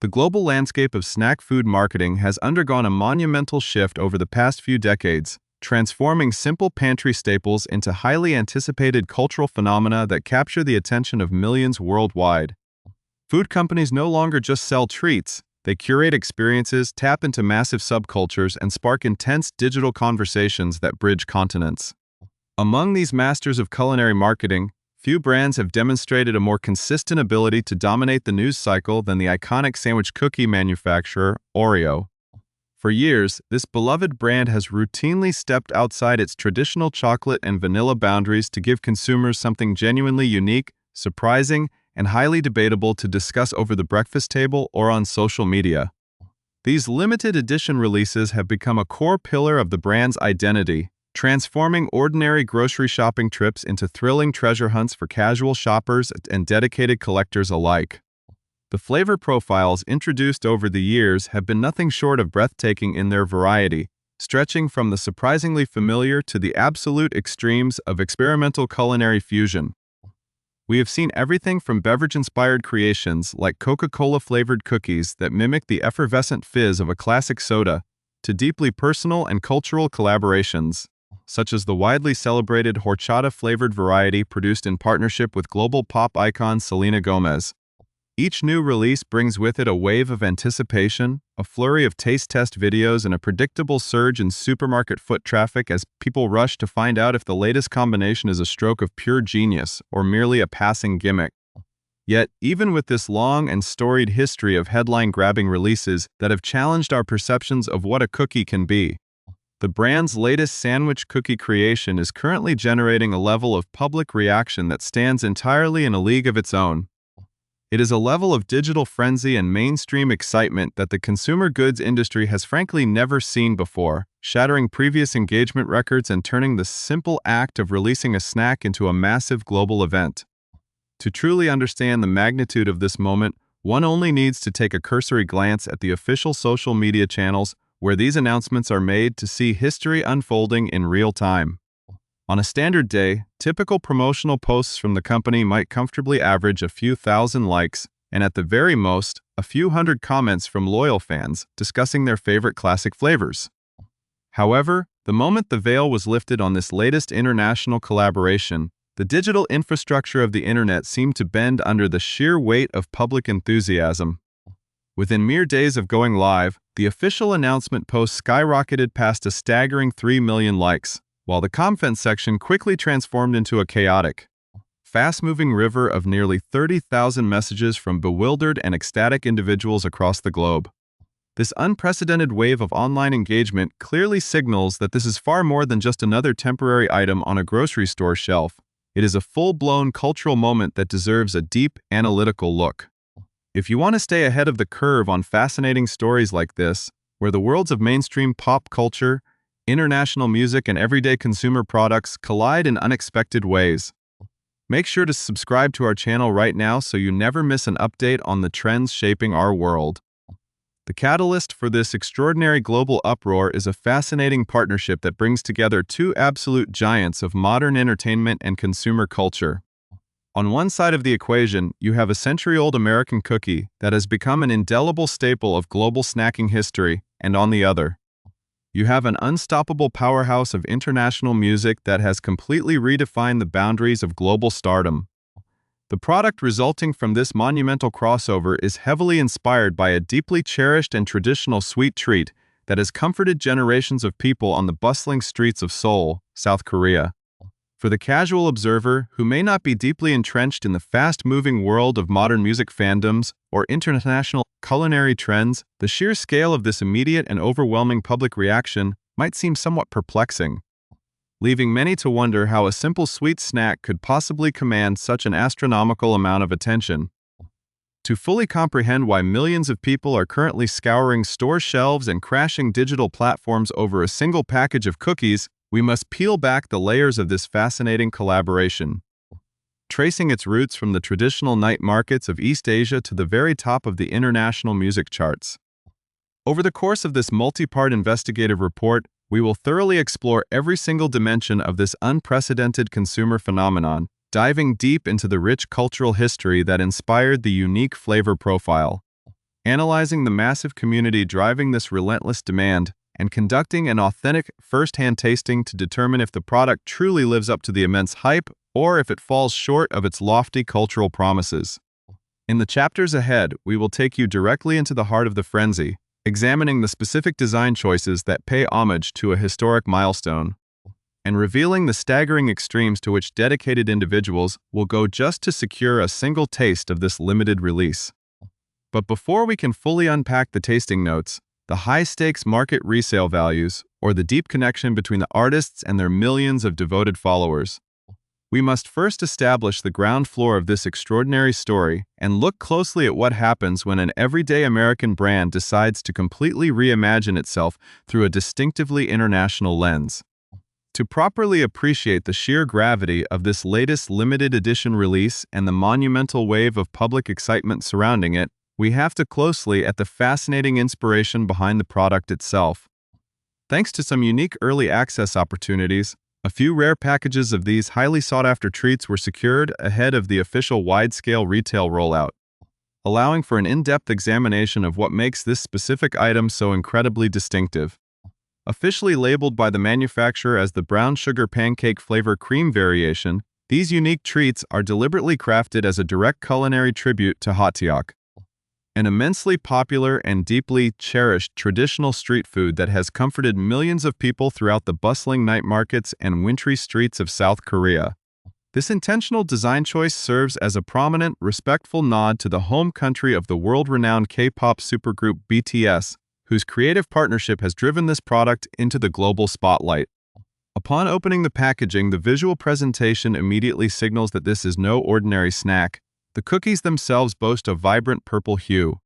The global landscape of snack food marketing has undergone a monumental shift over the past few decades, transforming simple pantry staples into highly anticipated cultural phenomena that capture the attention of millions worldwide. Food companies no longer just sell treats, they curate experiences, tap into massive subcultures, and spark intense digital conversations that bridge continents. Among these masters of culinary marketing, few brands have demonstrated a more consistent ability to dominate the news cycle than the iconic sandwich cookie manufacturer, Oreo. For years, this beloved brand has routinely stepped outside its traditional chocolate and vanilla boundaries to give consumers something genuinely unique, surprising, and highly debatable to discuss over the breakfast table or on social media. These limited edition releases have become a core pillar of the brand's identity, transforming ordinary grocery shopping trips into thrilling treasure hunts for casual shoppers and dedicated collectors alike. The flavor profiles introduced over the years have been nothing short of breathtaking in their variety, stretching from the surprisingly familiar to the absolute extremes of experimental culinary fusion. We have seen everything from beverage-inspired creations like Coca-Cola-flavored cookies that mimic the effervescent fizz of a classic soda, to deeply personal and cultural collaborations, such as the widely celebrated horchata-flavored variety produced in partnership with global pop icon Selena Gomez. Each new release brings with it a wave of anticipation, a flurry of taste test videos, and a predictable surge in supermarket foot traffic as people rush to find out if the latest combination is a stroke of pure genius or merely a passing gimmick. Yet, even with this long and storied history of headline-grabbing releases that have challenged our perceptions of what a cookie can be, the brand's latest sandwich cookie creation is currently generating a level of public reaction that stands entirely in a league of its own. It is a level of digital frenzy and mainstream excitement that the consumer goods industry has frankly never seen before, shattering previous engagement records and turning the simple act of releasing a snack into a massive global event. To truly understand the magnitude of this moment, one only needs to take a cursory glance at the official social media channels where these announcements are made to see history unfolding in real time. On a standard day, typical promotional posts from the company might comfortably average a few thousand likes, and at the very most, a few hundred comments from loyal fans discussing their favorite classic flavors. However, the moment the veil was lifted on this latest international collaboration, the digital infrastructure of the internet seemed to bend under the sheer weight of public enthusiasm. Within mere days of going live, the official announcement post skyrocketed past a staggering 3 million likes, while the comments section quickly transformed into a chaotic, fast-moving river of nearly 30,000 messages from bewildered and ecstatic individuals across the globe. This unprecedented wave of online engagement clearly signals that this is far more than just another temporary item on a grocery store shelf. It is a full-blown cultural moment that deserves a deep, analytical look. If you want to stay ahead of the curve on fascinating stories like this, where the worlds of mainstream pop culture, international music, and everyday consumer products collide in unexpected ways, make sure to subscribe to our channel right now so you never miss an update on the trends shaping our world. The catalyst for this extraordinary global uproar is a fascinating partnership that brings together two absolute giants of modern entertainment and consumer culture. On one side of the equation, you have a century-old American cookie that has become an indelible staple of global snacking history, and on the other, you have an unstoppable powerhouse of international music that has completely redefined the boundaries of global stardom. The product resulting from this monumental crossover is heavily inspired by a deeply cherished and traditional sweet treat that has comforted generations of people on the bustling streets of Seoul, South Korea. For the casual observer who may not be deeply entrenched in the fast-moving world of modern music fandoms or international culinary trends, the sheer scale of this immediate and overwhelming public reaction might seem somewhat perplexing, leaving many to wonder how a simple sweet snack could possibly command such an astronomical amount of attention. To fully comprehend why millions of people are currently scouring store shelves and crashing digital platforms over a single package of cookies, we must peel back the layers of this fascinating collaboration, tracing its roots from the traditional night markets of East Asia to the very top of the international music charts. Over the course of this multi-part investigative report, we will thoroughly explore every single dimension of this unprecedented consumer phenomenon, diving deep into the rich cultural history that inspired the unique flavor profile. analyzing the massive community driving this relentless demand, and conducting an authentic first-hand tasting to determine if the product truly lives up to the immense hype or if it falls short of its lofty cultural promises. In the chapters ahead, we will take you directly into the heart of the frenzy, examining the specific design choices that pay homage to a historic milestone, and revealing the staggering extremes to which dedicated individuals will go just to secure a single taste of this limited release. But before we can fully unpack the tasting notes, the high-stakes market resale values, or the deep connection between the artists and their millions of devoted followers, we must first establish the ground floor of this extraordinary story and look closely at what happens when an everyday American brand decides to completely reimagine itself through a distinctively international lens. To properly appreciate the sheer gravity of this latest limited edition release and the monumental wave of public excitement surrounding it, we have to look closely at the fascinating inspiration behind the product itself. Thanks to some unique early access opportunities, a few rare packages of these highly sought-after treats were secured ahead of the official wide-scale retail rollout, allowing for an in-depth examination of what makes this specific item so incredibly distinctive. Officially labeled by the manufacturer as the brown sugar pancake flavor cream variation, these unique treats are deliberately crafted as a direct culinary tribute to hotteok, an immensely popular and deeply cherished traditional street food that has comforted millions of people throughout the bustling night markets and wintry streets of South Korea. This intentional design choice serves as a prominent, respectful nod to the home country of the world-renowned K-pop supergroup BTS, whose creative partnership has driven this product into the global spotlight. Upon opening the packaging, the visual presentation immediately signals that this is no ordinary snack. The cookies themselves boast a vibrant purple hue,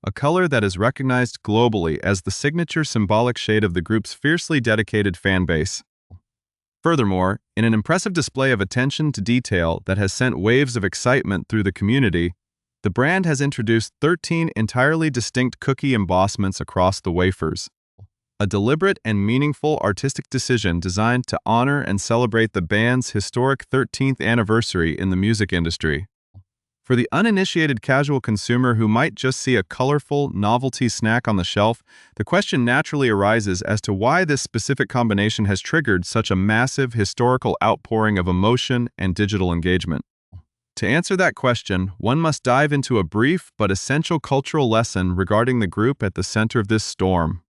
a color that is recognized globally as the signature symbolic shade of the group's fiercely dedicated fan base. Furthermore, in an impressive display of attention to detail that has sent waves of excitement through the community, the brand has introduced 13 entirely distinct cookie embossments across the wafers, a deliberate and meaningful artistic decision designed to honor and celebrate the band's historic 13th anniversary in the music industry. For the uninitiated casual consumer who might just see a colorful, novelty snack on the shelf, the question naturally arises as to why this specific combination has triggered such a massive historical outpouring of emotion and digital engagement. To answer that question, one must dive into a brief but essential cultural lesson regarding the group at the center of this storm.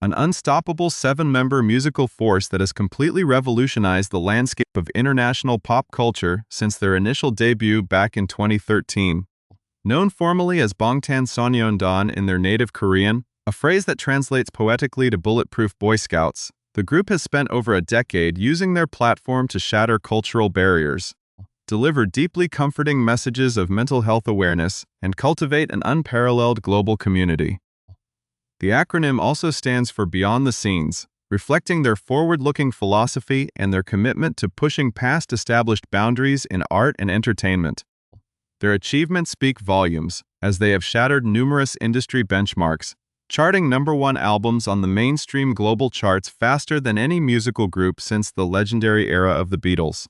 An unstoppable 7-member musical force that has completely revolutionized the landscape of international pop culture since their initial debut back in 2013. Known formally as Bangtan Sonyeondan in their native Korean, a phrase that translates poetically to Bulletproof Boy Scouts, the group has spent over a decade using their platform to shatter cultural barriers, deliver deeply comforting messages of mental health awareness, and cultivate an unparalleled global community. The acronym also stands for Beyond the Scenes, reflecting their forward-looking philosophy and their commitment to pushing past established boundaries in art and entertainment. Their achievements speak volumes, as they have shattered numerous industry benchmarks, charting #1 albums on the mainstream global charts faster than any musical group since the legendary era of the Beatles,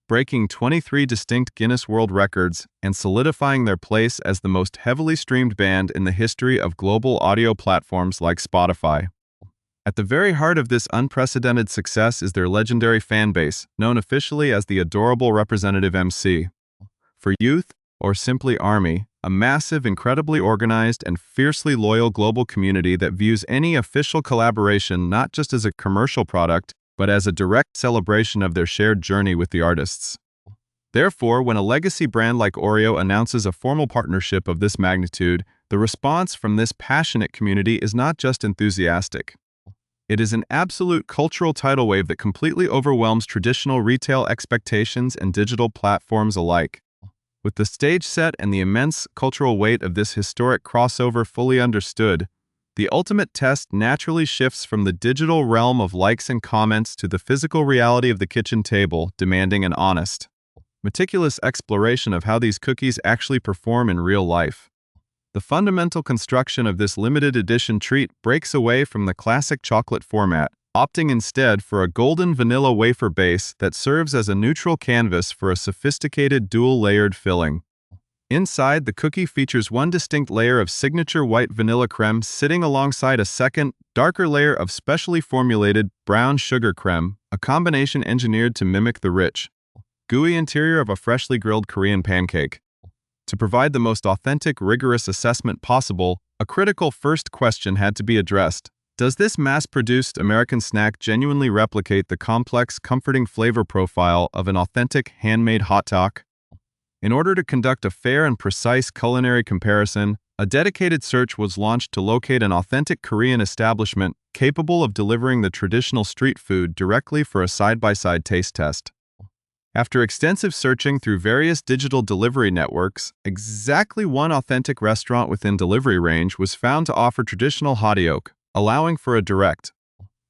breaking 23 distinct Guinness World Records and solidifying their place as the most heavily streamed band in the history of global audio platforms like Spotify. At the very heart of this unprecedented success is their legendary fan base, known officially as the Adorable Representative M.C. For youth, or simply ARMY, a massive, incredibly organized, and fiercely loyal global community that views any official collaboration not just as a commercial product, but as a direct celebration of their shared journey with the artists. Therefore, when a legacy brand like Oreo announces a formal partnership of this magnitude, the response from this passionate community is not just enthusiastic. It is an absolute cultural tidal wave that completely overwhelms traditional retail expectations and digital platforms alike. With the stage set and the immense cultural weight of this historic crossover fully understood, the ultimate test naturally shifts from the digital realm of likes and comments to the physical reality of the kitchen table, demanding an honest, meticulous exploration of how these cookies actually perform in real life. The fundamental construction of this limited edition treat breaks away from the classic chocolate format, opting instead for a golden vanilla wafer base that serves as a neutral canvas for a sophisticated dual-layered filling. Inside, the cookie features one distinct layer of signature white vanilla creme sitting alongside a second, darker layer of specially formulated brown sugar creme, a combination engineered to mimic the rich, gooey interior of a freshly grilled Korean pancake. To provide the most authentic, rigorous assessment possible, a critical first question had to be addressed. Does this mass-produced American snack genuinely replicate the complex, comforting flavor profile of an authentic, handmade hotteok? In order to conduct a fair and precise culinary comparison, a dedicated search was launched to locate an authentic Korean establishment capable of delivering the traditional street food directly for a side-by-side taste test. After extensive searching through various digital delivery networks, exactly one authentic restaurant within delivery range was found to offer traditional hotteok, allowing for a direct,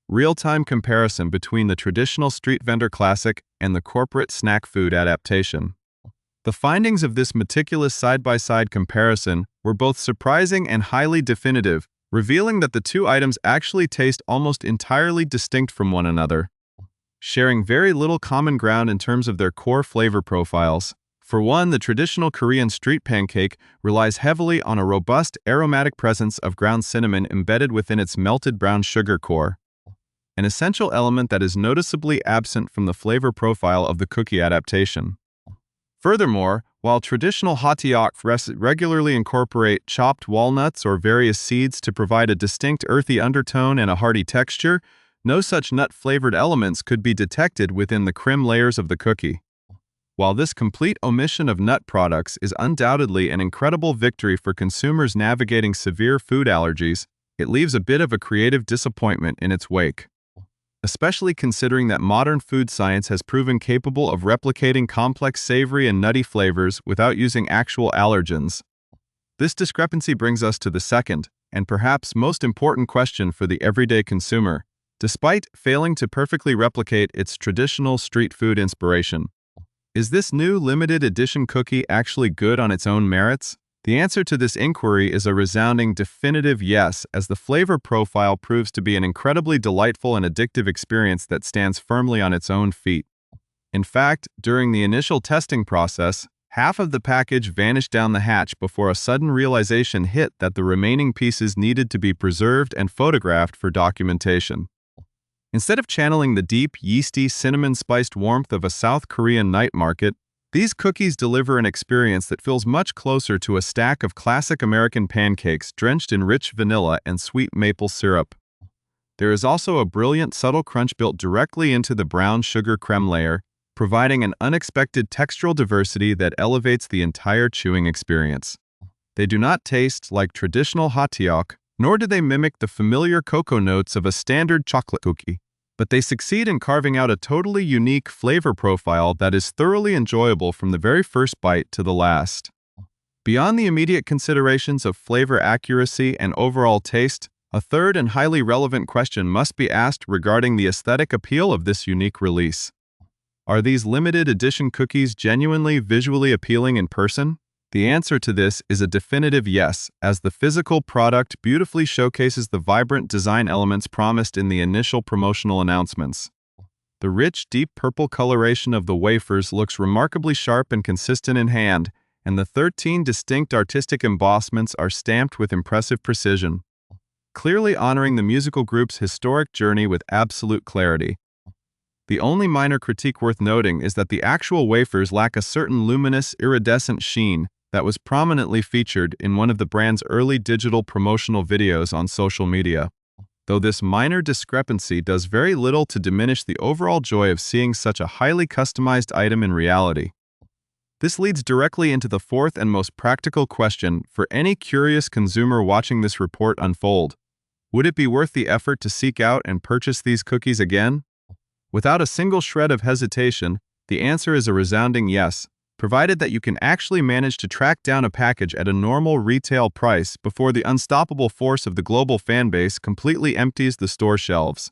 real-time comparison between the traditional street vendor classic and the corporate snack food adaptation. The findings of this meticulous side-by-side comparison were both surprising and highly definitive, revealing that the two items actually taste almost entirely distinct from one another, sharing very little common ground in terms of their core flavor profiles. For one, the traditional Korean street pancake relies heavily on a robust aromatic presence of ground cinnamon embedded within its melted brown sugar core, an essential element that is noticeably absent from the flavor profile of the cookie adaptation. Furthermore, while traditional hotteok regularly incorporate chopped walnuts or various seeds to provide a distinct earthy undertone and a hearty texture, no such nut-flavored elements could be detected within the creme layers of the cookie. While this complete omission of nut products is undoubtedly an incredible victory for consumers navigating severe food allergies, it leaves a bit of a creative disappointment in its wake, especially considering that modern food science has proven capable of replicating complex savory and nutty flavors without using actual allergens. This discrepancy brings us to the second, and perhaps most important question for the everyday consumer. Despite failing to perfectly replicate its traditional street food inspiration, is this new limited edition cookie actually good on its own merits? The answer to this inquiry is a resounding definitive yes, as the flavor profile proves to be an incredibly delightful and addictive experience that stands firmly on its own feet. In fact, during the initial testing process, half of the package vanished down the hatch before a sudden realization hit that the remaining pieces needed to be preserved and photographed for documentation. Instead of channeling the deep, yeasty, cinnamon-spiced warmth of a South Korean night market, these cookies deliver an experience that feels much closer to a stack of classic American pancakes drenched in rich vanilla and sweet maple syrup. There is also a brilliant, subtle crunch built directly into the brown sugar creme layer, providing an unexpected textural diversity that elevates the entire chewing experience. They do not taste like traditional hotteok, nor do they mimic the familiar cocoa notes of a standard chocolate cookie, but they succeed in carving out a totally unique flavor profile that is thoroughly enjoyable from the very first bite to the last. Beyond the immediate considerations of flavor accuracy and overall taste, a third and highly relevant question must be asked regarding the aesthetic appeal of this unique release. Are these limited edition cookies genuinely visually appealing in person? The answer to this is a definitive yes, as the physical product beautifully showcases the vibrant design elements promised in the initial promotional announcements. The rich, deep purple coloration of the wafers looks remarkably sharp and consistent in hand, and the 13 distinct artistic embossments are stamped with impressive precision, clearly honoring the musical group's historic journey with absolute clarity. The only minor critique worth noting is that the actual wafers lack a certain luminous, iridescent sheen that was prominently featured in one of the brand's early digital promotional videos on social media. Though this minor discrepancy does very little to diminish the overall joy of seeing such a highly customized item in reality. This leads directly into the fourth and most practical question for any curious consumer watching this report unfold. Would it be worth the effort to seek out and purchase these cookies again? Without a single shred of hesitation, the answer is a resounding yes, provided that you can actually manage to track down a package at a normal retail price before the unstoppable force of the global fanbase completely empties the store shelves.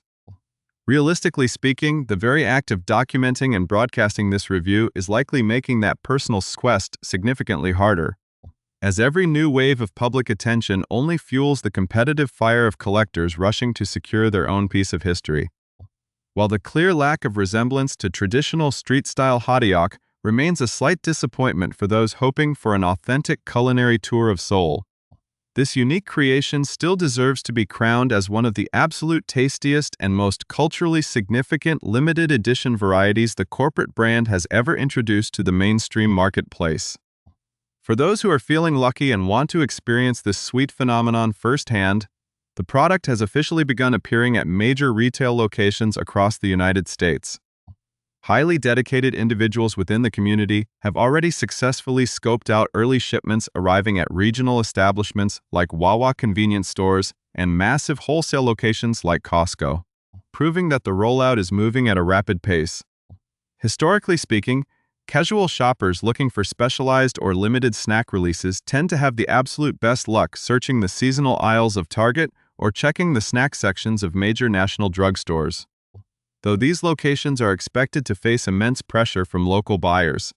Realistically speaking, the very act of documenting and broadcasting this review is likely making that personal quest significantly harder, as every new wave of public attention only fuels the competitive fire of collectors rushing to secure their own piece of history. While the clear lack of resemblance to traditional street-style hotteok remains a slight disappointment for those hoping for an authentic culinary tour of Seoul. This unique creation still deserves to be crowned as one of the absolute tastiest and most culturally significant limited edition varieties the corporate brand has ever introduced to the mainstream marketplace. For those who are feeling lucky and want to experience this sweet phenomenon firsthand, the product has officially begun appearing at major retail locations across the United States. Highly dedicated individuals within the community have already successfully scoped out early shipments arriving at regional establishments like Wawa convenience stores and massive wholesale locations like Costco, proving that the rollout is moving at a rapid pace. Historically speaking, casual shoppers looking for specialized or limited snack releases tend to have the absolute best luck searching the seasonal aisles of Target or checking the snack sections of major national drugstores. Though these locations are expected to face immense pressure from local buyers,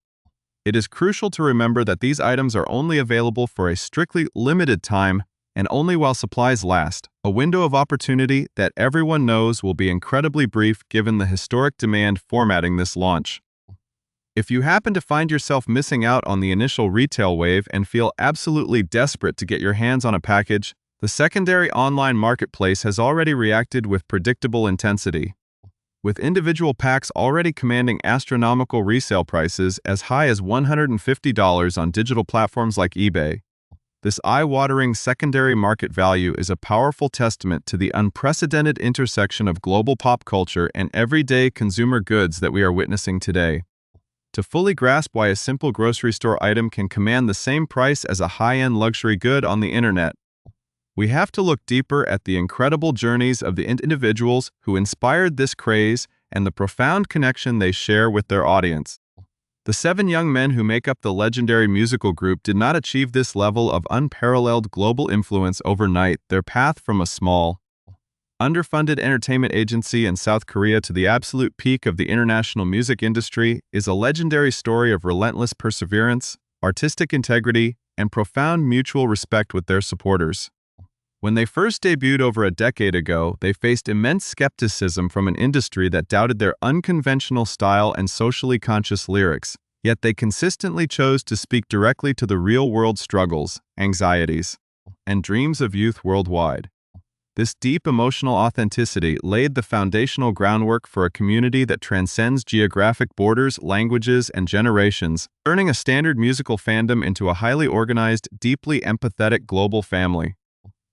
it is crucial to remember that these items are only available for a strictly limited time and only while supplies last, a window of opportunity that everyone knows will be incredibly brief given the historic demand formatting this launch. If you happen to find yourself missing out on the initial retail wave and feel absolutely desperate to get your hands on a package, the secondary online marketplace has already reacted with predictable intensity. With individual packs already commanding astronomical resale prices as high as $150 on digital platforms like eBay, this eye-watering secondary market value is a powerful testament to the unprecedented intersection of global pop culture and everyday consumer goods that we are witnessing today. To fully grasp why a simple grocery store item can command the same price as a high-end luxury good on the internet, we have to look deeper at the incredible journeys of the individuals who inspired this craze and the profound connection they share with their audience. The 7 young men who make up the legendary musical group did not achieve this level of unparalleled global influence overnight. Their path from a small, underfunded entertainment agency in South Korea to the absolute peak of the international music industry is a legendary story of relentless perseverance, artistic integrity, and profound mutual respect with their supporters. When they first debuted over a decade ago, they faced immense skepticism from an industry that doubted their unconventional style and socially conscious lyrics, yet they consistently chose to speak directly to the real-world struggles, anxieties, and dreams of youth worldwide. This deep emotional authenticity laid the foundational groundwork for a community that transcends geographic borders, languages, and generations, turning a standard musical fandom into a highly organized, deeply empathetic global family.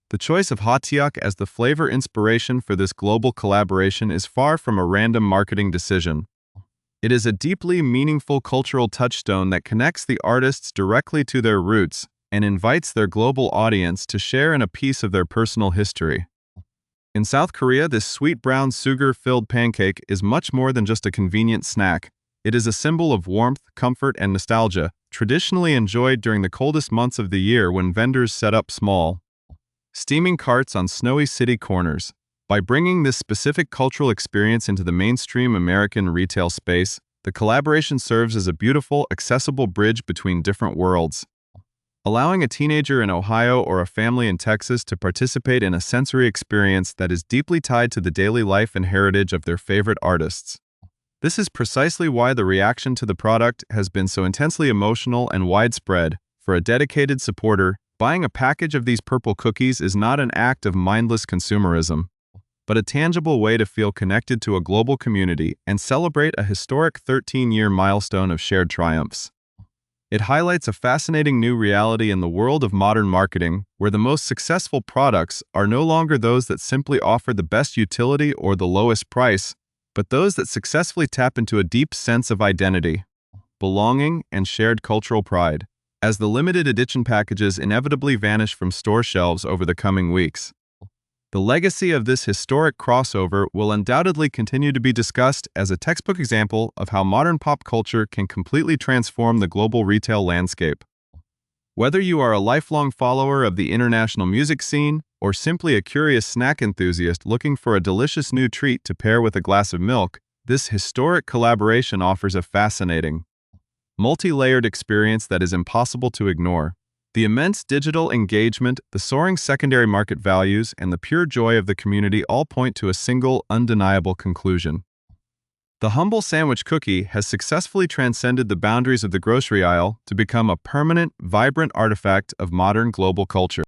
The choice of hotteok as the flavor inspiration for this global collaboration is far from a random marketing decision. It is a deeply meaningful cultural touchstone that connects the artists directly to their roots and invites their global audience to share in a piece of their personal history. In South Korea, this sweet brown sugar-filled pancake is much more than just a convenient snack. It is a symbol of warmth, comfort, and nostalgia, traditionally enjoyed during the coldest months of the year when vendors set up small, steaming carts on snowy city corners. By bringing this specific cultural experience into the mainstream American retail space, the collaboration serves as a beautiful, accessible bridge between different worlds, allowing a teenager in Ohio or a family in Texas to participate in a sensory experience that is deeply tied to the daily life and heritage of their favorite artists. This is precisely why the reaction to the product has been so intensely emotional and widespread. For a dedicated supporter, buying a package of these purple cookies is not an act of mindless consumerism, but a tangible way to feel connected to a global community and celebrate a historic 13-year milestone of shared triumphs. It highlights a fascinating new reality in the world of modern marketing, where the most successful products are no longer those that simply offer the best utility or the lowest price, but those that successfully tap into a deep sense of identity, belonging, and shared cultural pride. As the limited edition packages inevitably vanish from store shelves over the coming weeks, the legacy of this historic crossover will undoubtedly continue to be discussed as a textbook example of how modern pop culture can completely transform the global retail landscape. Whether you are a lifelong follower of the international music scene or simply a curious snack enthusiast looking for a delicious new treat to pair with a glass of milk, this historic collaboration offers a fascinating, multi-layered experience that is impossible to ignore. The immense digital engagement, the soaring secondary market values, and the pure joy of the community all point to a single, undeniable conclusion. The humble sandwich cookie has successfully transcended the boundaries of the grocery aisle to become a permanent, vibrant artifact of modern global culture.